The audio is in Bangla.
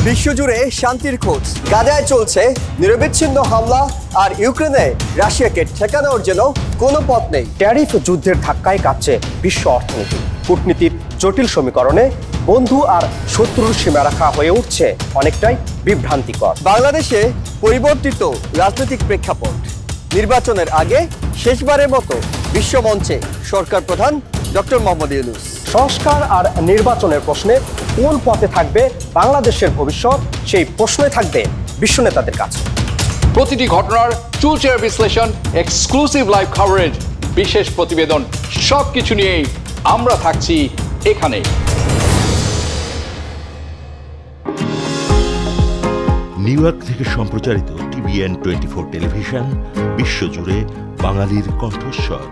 বিশ্বজুড়ে শান্তির খোঁজ। গাজায় চলছে নিরবিচ্ছিন্ন হামলা, আর ইউক্রেনে রাশিয়াকে ঠেকানোর জন্য কোনো পথ নেই। ট্যারিফ যুদ্ধের ধাক্কায় কাঁপছে বিশ্ব অর্থনীতি। কূটনীতির জটিল সমীকরণে বন্ধু আর শত্রুর সীমারেখা হয়ে উঠছে অনেকটাই বিভ্রান্তিকর। বাংলাদেশে পরিবর্তিত রাজনৈতিক প্রেক্ষাপট। নির্বাচনের আগে শেষবারের মতো বিশ্বমঞ্চে সরকার প্রধান ডক্টর মোহাম্মদ ইউনূস। সংস্কার আর নির্বাচনের প্রশ্নে কোন পথে থাকবে বাংলাদেশের ভবিষ্যৎ, সেই প্রশ্নই থাকবে বিশ্ব নেতাদের কাছে। প্রতিটি ঘটনার চুলচেরা বিশ্লেষণ, এক্সক্লুসিভ লাইভ কভারেজ, বিশেষ প্রতিবেদন, সবকিছু নিয়েই আমরা থাকছি এখানে। নিউ ইয়র্ক থেকে সম্প্রচারিত TVN 24 টেলিভিশন, বিশ্বজুড়ে বাঙালির কণ্ঠস্বর।